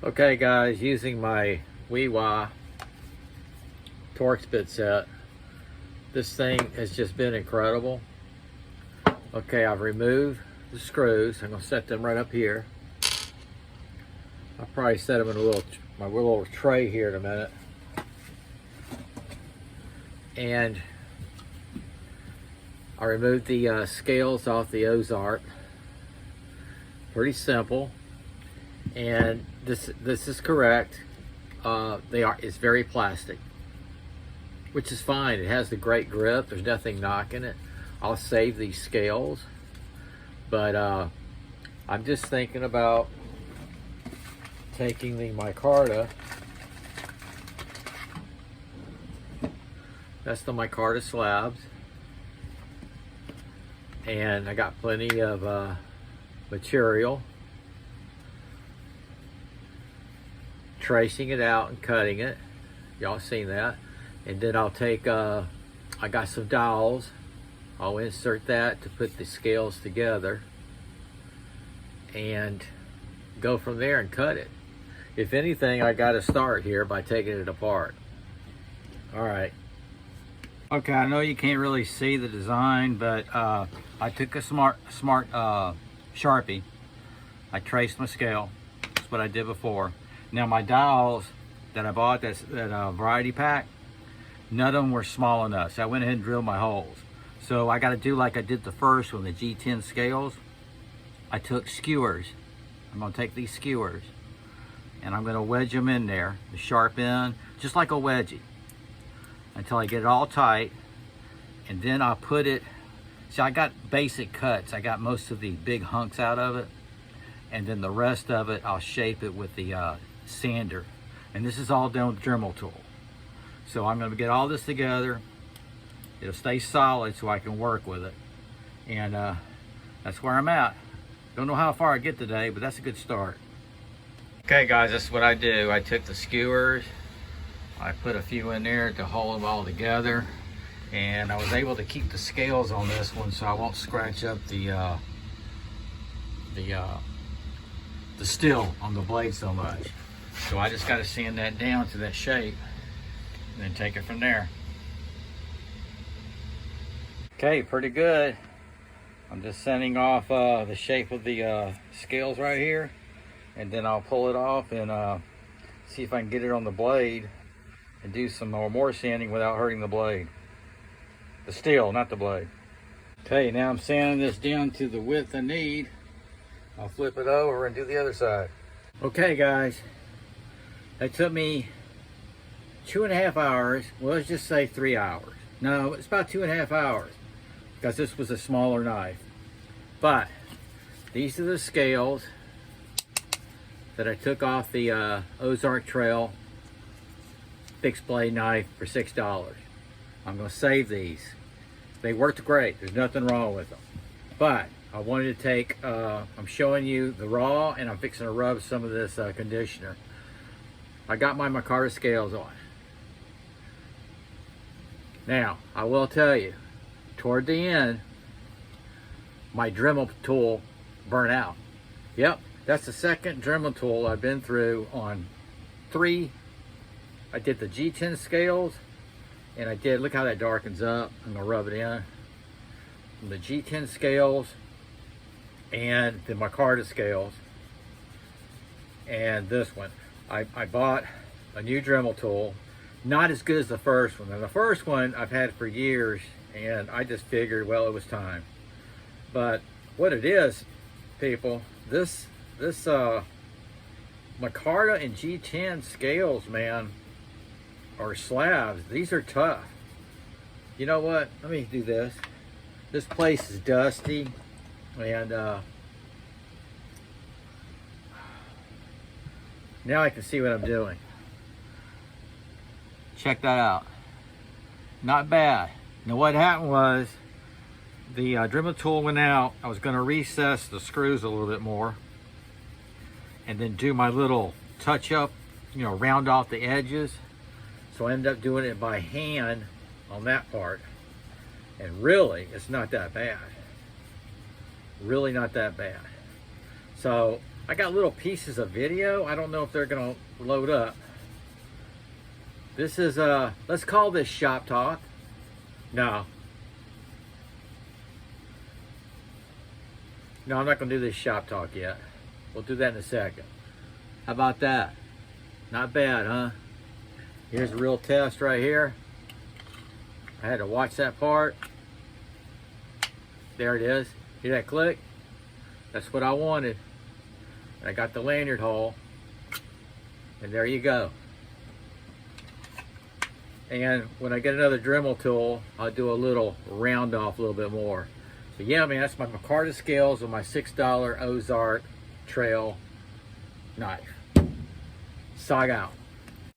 Okay guys, using my Weewa Torx bit set, this thing has just been incredible. Okay, I've removed the screws. I'm gonna set them right up here. I'll probably set them in my little tray here in a minute. And I removed the scales off the Ozark. Pretty simple. And this is correct. It's very plastic, which is fine. It has the great grip. There's nothing knocking it. I'll save these scales, but I'm just thinking about taking the micarta. That's the micarta slabs, and I got plenty of material. Tracing it out and cutting it. Y'all seen that. And then I'll take, I got some dowels. I'll insert that to put the scales together and go from there and cut it. If anything, I got to start here by taking it apart. All right. Okay, I know you can't really see the design, but I took a smart Sharpie. I traced my scale. That's what I did before. Now my dowels that I bought, that variety pack, none of them were small enough. So I went ahead and drilled my holes. So I got to do like I did the first one, the G10 scales. I took skewers. I'm going to take these skewers and I'm going to wedge them in there, the sharp end, just like a wedgie, until I get it all tight. And then I'll put it, see, I got basic cuts. I got most of the big hunks out of it. And then the rest of it, I'll shape it with the sander. And this is all done with Dremel tool. So I'm going to get all this together. It'll stay solid so I can work with it. And that's where I'm at. Don't know how far I get today, but that's a good start. Okay guys, this is what I do. I took the skewers, I put a few in there to hold them all together, and I was able to keep the scales on this one so I won't scratch up the steel on the blade so much. So I just got to sand that down to that shape and then take it from there. Okay, pretty good. I'm just sanding off the shape of the scales right here, and then I'll pull it off and see if I can get it on the blade and do some more sanding without hurting the blade. The steel, not the blade. Okay, now I'm sanding this down to the width I need. I'll flip it over and do the other side. Okay guys, that took me 2.5 hours. Well, let's just say 3 hours. No, it's about 2.5 hours because this was a smaller knife. But these are the scales that I took off the Ozark Trail fixed blade knife for $6. I'm gonna save these. They worked great, there's nothing wrong with them. But I wanted to take, I'm showing you the raw, and I'm fixing to rub some of this conditioner. I got my micarta scales on. Now, I will tell you, toward the end, my Dremel tool burnt out. Yep, that's the second Dremel tool I've been through on 3. I did the G10 scales, and I did, look how that darkens up. I'm gonna rub it in. The G10 scales, and the micarta scales, and this one. I bought a new Dremel tool, not as good as the first one. And the first one I've had for years, and I just figured, well, it was time. But what it is, people, this micarta and G10 scales, man, or slabs, these are tough. You know what? Let me do this. This place is dusty, and now I can see what I'm doing. Check that out. Not bad. Now what happened was the Dremel tool went out. I was going to recess the screws a little bit more and then do my little touch up, you know, round off the edges. So I ended up doing it by hand on that part. And really, it's not that bad. Really not that bad. So I got little pieces of video. I don't know if they're gonna load up. This is let's call this shop talk. No, I'm not gonna do this shop talk yet. We'll do that in a second. How about that? Not bad, huh? Here's a real test right here. I had to watch that part. There it is. See that click? That's what I wanted. I got the lanyard hole, and there you go. And when I get another Dremel tool, I'll do a little round off a little bit more. But yeah, man, that's my Micarta scales with my $6 Ozark trail knife. Sog out.